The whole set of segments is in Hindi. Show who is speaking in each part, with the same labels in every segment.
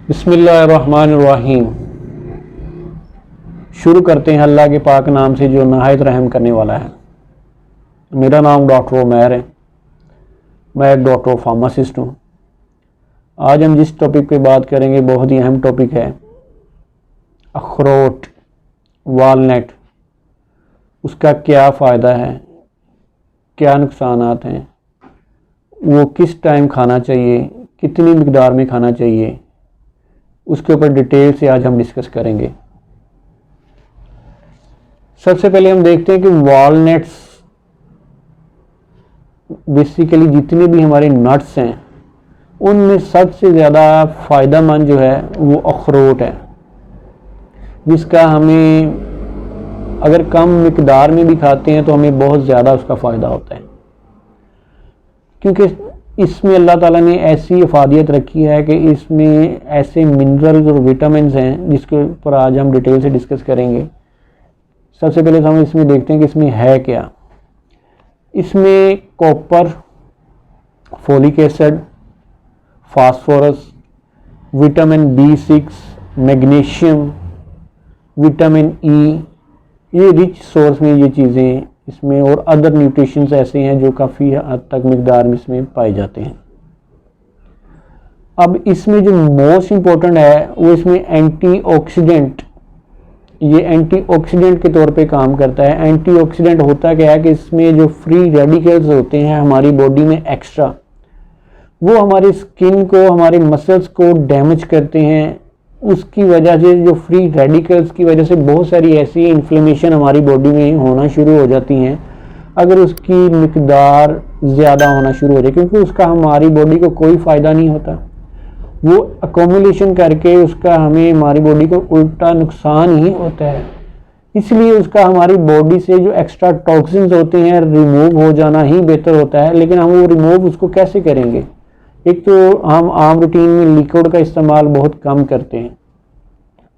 Speaker 1: बिस्मिल्लाहिर्रहमानिर्रहीम। शुरू करते हैं अल्लाह के पाक नाम से जो नहायत रहम करने वाला है। मेरा नाम डॉक्टर उमैर है। मैं एक डॉक्टर फार्मासिस्ट हूँ। आज हम जिस टॉपिक पे बात करेंगे बहुत ही अहम टॉपिक है, अखरोट, वालनट। उसका क्या फ़ायदा है, क्या नुकसानात हैं, वो किस टाइम खाना चाहिए, कितनी मिकदार में खाना चाहिए, उसके ऊपर डिटेल से आज हम डिस्कस करेंगे। सबसे पहले हम देखते हैं कि वॉलनट्स बेसिकली जितने भी हमारे नट्स हैं उनमें सबसे ज़्यादा फ़ायदेमंद जो है वो अखरोट है, जिसका हमें अगर कम मिकदार में भी खाते हैं तो हमें बहुत ज़्यादा उसका फ़ायदा होता है, क्योंकि इसमें अल्लाह ताला ने ऐसी अफादियत रखी है कि इसमें ऐसे मिनरल्स और विटामिन्स हैं जिसके ऊपर आज हम डिटेल से डिस्कस करेंगे। सबसे पहले हम इसमें देखते हैं कि इसमें है क्या। इसमें copper, folic acid, phosphorus, vitamin B6, magnesium, vitamin E, ये रिच सोर्स में ये चीज़ें इसमें और अदर न्यूट्रिशंस ऐसे हैं जो काफ़ी हद तक मिकदार में इसमें पाए जाते हैं। अब इसमें जो मोस्ट इम्पोर्टेंट है वो इसमें एंटीऑक्सीडेंट, ये एंटीऑक्सीडेंट के तौर पे काम करता है। एंटीऑक्सीडेंट होता क्या है कि इसमें जो फ्री रेडिकल्स होते हैं हमारी बॉडी में एक्स्ट्रा, वो हमारी स्किन को, हमारे मसल्स को डैमेज करते हैं। उसकी वजह से जो फ्री रेडिकल्स की वजह से बहुत सारी ऐसी इन्फ्लेमेशन हमारी बॉडी में होना शुरू हो जाती हैं अगर उसकी मिकदार ज़्यादा होना शुरू हो जाए, क्योंकि उसका हमारी बॉडी को कोई फ़ायदा नहीं होता। वो अकोमुलेशन करके उसका हमें हमारी बॉडी को उल्टा नुकसान ही होता है। इसलिए उसका हमारी बॉडी से जो एक्स्ट्रा टॉक्सिन्स होते हैं रिमूव हो जाना ही बेहतर होता है। लेकिन हम वो रिमूव उसको कैसे करेंगे? एक तो हम आम रूटीन में लिक्विड का इस्तेमाल बहुत कम करते हैं,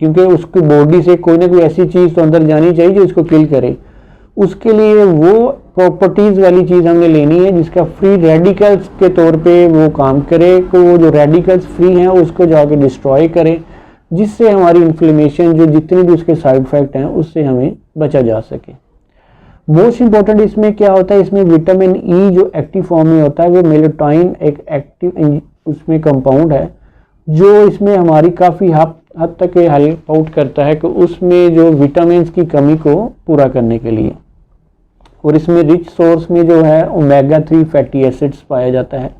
Speaker 1: क्योंकि उसकी बॉडी से कोई ना कोई ऐसी चीज़ तो अंदर जानी चाहिए जो इसको किल करे। उसके लिए वो प्रॉपर्टीज़ वाली चीज़ हमने लेनी है जिसका फ्री रेडिकल्स के तौर पे वो काम करे, तो वो जो रेडिकल्स फ्री हैं उसको जाके डिस्ट्रॉय करे, जिससे हमारी इन्फ्लेमेशन जो जितने भी उसके साइड इफ़ेक्ट हैं उससे हमें बचा जा सके। मोस्ट इम्पॉर्टेंट इसमें क्या होता है, इसमें विटामिन E जो एक्टिव फॉर्म में होता है, वो मेलेटोनिन एक एक्टिव उसमें कंपाउंड है जो इसमें हमारी काफ़ी हद तक हेल्प आउट करता है कि उसमें जो विटामिन की कमी को पूरा करने के लिए। और इसमें रिच सोर्स में जो है ओमेगा 3 फैटी एसिड्स पाया जाता है।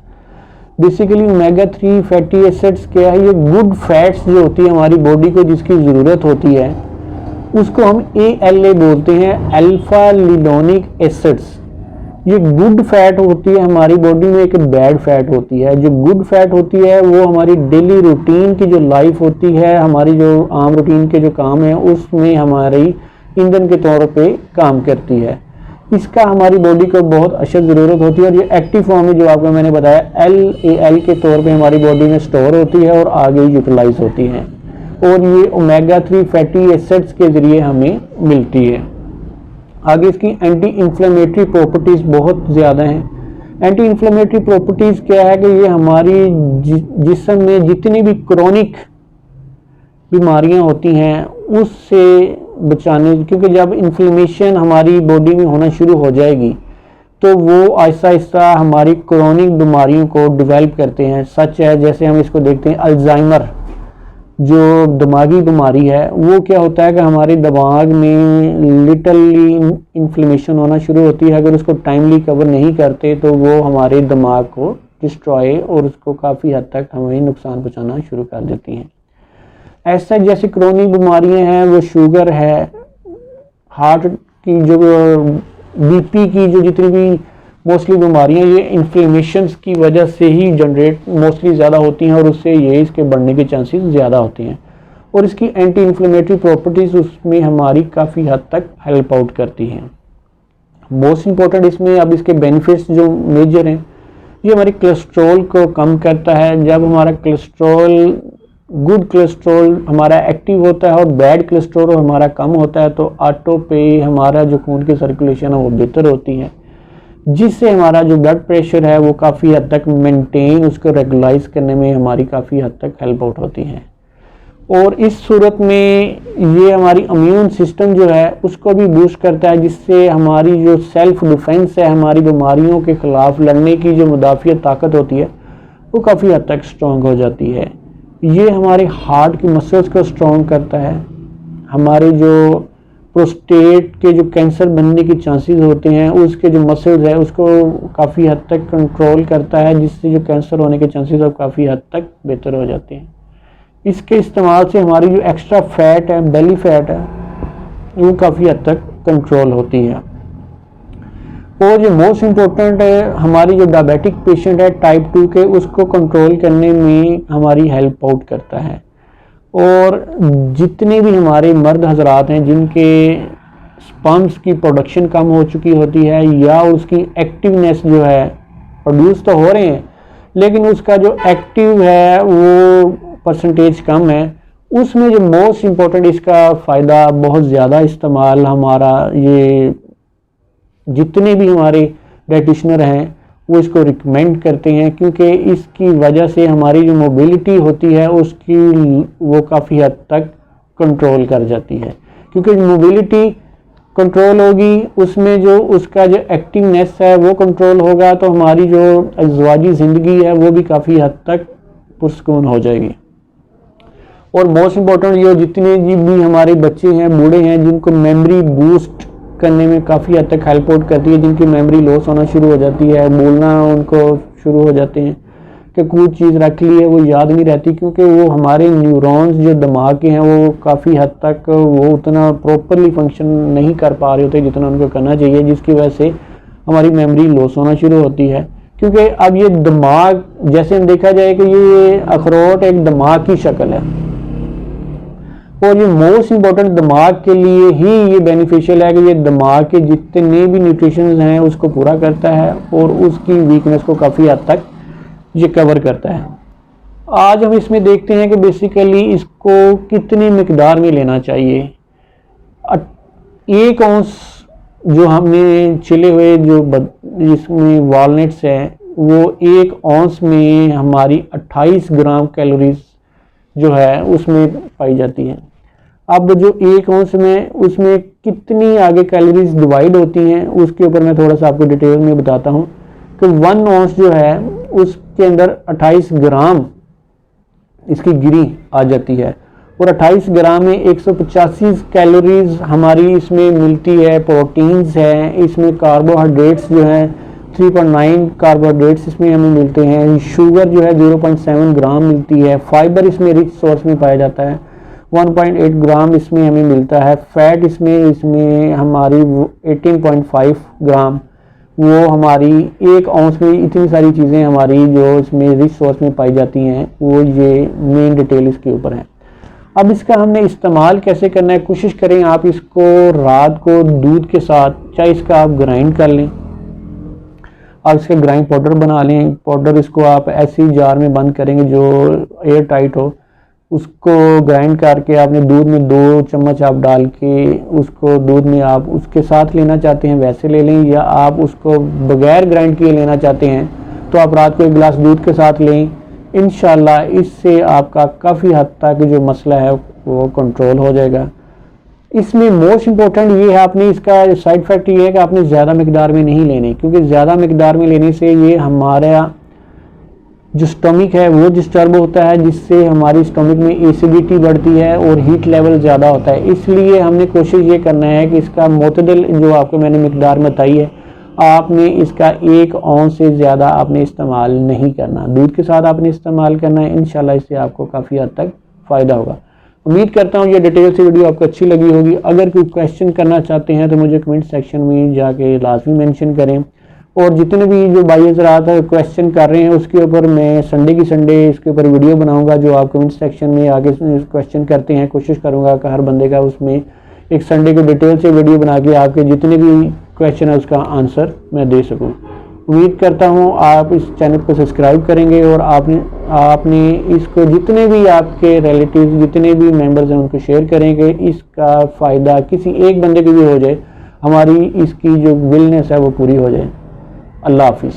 Speaker 1: बेसिकली ओमेगा 3 फैटी एसिड्स क्या है, ये गुड फैट्स जो होती है हमारी बॉडी को जिसकी ज़रूरत होती है उसको हम ALA बोलते हैं, अल्फा लिनोलिक एसिड्स। ये गुड फैट होती है हमारी बॉडी में, एक बैड फैट होती है। जो गुड फैट होती है वो हमारी डेली रूटीन की जो लाइफ होती है, हमारी जो आम रूटीन के जो काम है उसमें हमारी ईंधन के तौर पे काम करती है। इसका हमारी बॉडी को बहुत अशद ज़रूरत होती है और ये एक्टिव फॉर्म में जो आपको मैंने बताया LAL के तौर पे हमारी बॉडी में स्टोर होती है और आगे यूटिलाइज होती है, और ये ओमेगा 3 फैटी एसिड्स के ज़रिए हमें मिलती है। आगे इसकी एंटी इन्फ्लेमेटरी प्रॉपर्टीज़ बहुत ज़्यादा हैं। एंटी इन्फ्लेमेटरी प्रॉपर्टीज़ क्या है कि ये हमारी जिस्म में जितनी भी क्रोनिक बीमारियां होती हैं उससे बचाने, क्योंकि जब इन्फ्लेमेशन हमारी बॉडी में होना शुरू हो जाएगी तो वो आहिस्ता आहिस्ता हमारी क्रोनिक बीमारियों को डेवलप करते हैं। सच है, जैसे हम इसको देखते हैं अल्जाइमर जो दिमागी बीमारी है, वो क्या होता है कि हमारे दिमाग में लिटरली इन्फ्लेमेशन होना शुरू होती है। अगर उसको टाइमली कवर नहीं करते तो वो हमारे दिमाग को डिस्ट्रॉय और उसको काफ़ी हद तक हमें नुकसान पहुंचाना शुरू कर देती हैं। ऐसा जैसे क्रोनिक बीमारियां हैं, वो शुगर है, हार्ट की जो BP की जो जितनी भी मोस्टली बीमारियां, ये इन्फ्लेमेशंस की वजह से ही जनरेट मोस्टली ज़्यादा होती हैं और उससे ये इसके बढ़ने के चांसेस ज़्यादा होती हैं। और इसकी एंटी इन्फ्लेमेटरी प्रॉपर्टीज़ उसमें हमारी काफ़ी हद तक हेल्प आउट करती हैं। मोस्ट इम्पॉर्टेंट इसमें अब इसके बेनिफिट्स जो मेजर हैं, ये हमारे कोलेस्ट्रॉल को कम करता है। जब हमारा कोलेस्ट्रॉल, गुड कोलेस्ट्रॉल हमारा एक्टिव होता है और बैड कोलेस्ट्रॉल हमारा कम होता है तो ऑटो पे हमारा जो खून की सर्कुलेशन है वो बेहतर होती है, जिससे हमारा जो ब्लड प्रेशर है वो काफ़ी हद तक मेंटेन, उसको रेगुलाइज करने में हमारी काफ़ी हद तक हेल्प आउट होती है। और इस सूरत में ये हमारी इम्यून सिस्टम जो है उसको भी बूस्ट करता है, जिससे हमारी जो सेल्फ डिफेंस है, हमारी बीमारियों के ख़िलाफ़ लड़ने की जो मुदाफ़ियत ताकत होती है वो काफ़ी हद तक स्ट्रॉन्ग हो जाती है। ये हमारे हार्ट की मसल्स को स्ट्रॉन्ग करता है। हमारे जो प्रोस्टेट के जो कैंसर बनने की चांसेस होते हैं उसके जो मसल्स है उसको काफ़ी हद तक कंट्रोल करता है, जिससे जो कैंसर होने के चांसेस अब काफ़ी हद तक बेहतर हो जाते हैं। इसके इस्तेमाल से हमारी जो एक्स्ट्रा फैट है, बेली फैट है, वो काफ़ी हद तक कंट्रोल होती है। और जो मोस्ट इम्पोर्टेंट है, हमारी जो डायबिटिक पेशेंट है टाइप 2 के, उसको कंट्रोल करने में हमारी हेल्प आउट करता है। और जितने भी हमारे मर्द हजरात हैं जिनके स्पर्म्स की प्रोडक्शन कम हो चुकी होती है या उसकी एक्टिवनेस जो है, प्रोड्यूस तो हो रहे हैं लेकिन उसका जो एक्टिव है वो परसेंटेज कम है, उसमें जो मोस्ट इम्पोर्टेंट इसका फ़ायदा बहुत ज़्यादा इस्तेमाल हमारा ये जितने भी हमारे डाइटिशनर हैं वो इसको रिकमेंड करते हैं, क्योंकि इसकी वजह से हमारी जो मोबिलिटी होती है उसकी वो काफ़ी हद तक कंट्रोल कर जाती है। क्योंकि मोबिलिटी कंट्रोल होगी, उसमें जो उसका जो एक्टिवनेस है वो कंट्रोल होगा, तो हमारी जो अज़वाजी ज़िंदगी है वो भी काफ़ी हद तक पुरसकून हो जाएगी। और मोस्ट इम्पोर्टेंट ये जितने भी हमारे बच्चे हैं, बूढ़े हैं, जिनको मेमोरी बूस्ट करने में काफ़ी हद तक हेल्प आउट करती है, जिनकी मेमोरी लॉस होना शुरू हो जाती है, बोलना उनको शुरू हो जाते हैं कि कुछ चीज़ रख ली है वो याद नहीं रहती, क्योंकि वो हमारे न्यूरॉन्स जो दिमाग के हैं वो काफ़ी हद तक वो उतना प्रॉपरली फंक्शन नहीं कर पा रहे होते जितना उनको करना चाहिए, जिसकी वजह से हमारी मेमोरी लॉस होना शुरू होती है। क्योंकि अब ये दिमाग, जैसे हम देखा जाए कि ये अखरोट एक दिमाग की शक्ल है और ये मोस्ट इम्पोर्टेंट दिमाग के लिए ही ये बेनिफिशियल है कि ये दिमाग के जितने भी न्यूट्रिशंस हैं उसको पूरा करता है और उसकी वीकनेस को काफ़ी हद तक ये कवर करता है। आज हम इसमें देखते हैं कि बेसिकली इसको कितनी मिकदार में लेना चाहिए। 1 औंस जो हमने छिले हुए जो जिसमें वॉलनट्स हैं वो 1 औंस में हमारी 28 ग्राम कैलोरीज जो है उसमें पाई जाती है। अब जो 1 औंस में उसमें कितनी आगे कैलोरीज डिवाइड होती हैं उसके ऊपर मैं थोड़ा सा आपको डिटेल में बताता हूँ कि 1 औंस जो है उसके अंदर 28 ग्राम इसकी गिरी आ जाती है और 28 ग्राम में 185 कैलोरीज हमारी इसमें मिलती है। प्रोटीन्स हैं, इसमें कार्बोहाइड्रेट्स जो हैं 3.9 कार्बोहाइड्रेट्स इसमें हमें मिलते हैं। शुगर जो है 0.7 ग्राम मिलती है। फाइबर इसमें रिच सोर्स में पाया जाता है, 1.8 ग्राम इसमें हमें मिलता है। फैट इसमें हमारी 18.5 ग्राम, वो हमारी 1 औंस में इतनी सारी चीज़ें हमारी जो इसमें रिच सोर्स में पाई जाती हैं, वो ये मेन डिटेल इसके ऊपर है। अब इसका हमने इस्तेमाल कैसे करना है, कोशिश करें आप इसको रात को दूध के साथ चाहे इसका आप ग्राइंड कर लें, आप इसका ग्राइंड पाउडर बना लें। पाउडर इसको आप ऐसी जार में बंद करेंगे जो एयर टाइट हो, उसको ग्राइंड करके आपने दूध में 2 चम्मच आप डाल के उसको दूध में आप उसके साथ लेना चाहते हैं वैसे ले लें, या आप उसको बगैर ग्राइंड किए लेना चाहते हैं तो आप रात को 1 गिलास दूध के साथ लें। इंशाल्लाह इससे आपका काफ़ी हद तक जो मसला है वो कंट्रोल हो जाएगा। इसमें मोस्ट इम्पोर्टेंट ये है, आपने इसका साइड इफ़ेक्ट ये है कि आपने ज़्यादा मिकदार में नहीं लेने, क्योंकि ज़्यादा मिकदार में लेने से ये हमारा जो स्टमक है वो डिस्टर्ब होता है, जिससे हमारी स्टमक में एसिडिटी बढ़ती है और हीट लेवल ज़्यादा होता है। इसलिए हमने कोशिश ये करना है कि इसका मोतदल जो आपको मैंने मिकदार बताई है, आपने इसका 1 औंस से ज़्यादा आपने इस्तेमाल नहीं करना, दूध के साथ आपने इस्तेमाल करना है। इंशाल्लाह इससे आपको काफ़ी हद तक फ़ायदा होगा। उम्मीद करता हूँ ये डिटेल से वीडियो आपको अच्छी लगी होगी। अगर कोई क्वेश्चन करना चाहते हैं तो मुझे कमेंट सेक्शन में जाके लाजमी मेंशन करें, और जितने भी जो भाई हज़रात क्वेश्चन कर रहे हैं उसके ऊपर मैं संडे की संडे इसके ऊपर वीडियो बनाऊंगा। जो आप कमेंट सेक्शन में आगे क्वेश्चन करते हैं, कोशिश करूंगा कि हर बंदे का उसमें एक संडे को डिटेल से वीडियो बना के आपके जितने भी क्वेश्चन है उसका आंसर मैं दे सकूं। उम्मीद करता हूं आप इस चैनल को सब्सक्राइब करेंगे और आपने इसको जितने भी आपके रिलेटिव्स जितने भी मेंबर्स हैं उनको शेयर करेंगे। इसका फ़ायदा किसी एक बंदे को भी हो जाए, हमारी इसकी जो विलनेस है वो पूरी हो जाए। अल्लाह हाफिज़।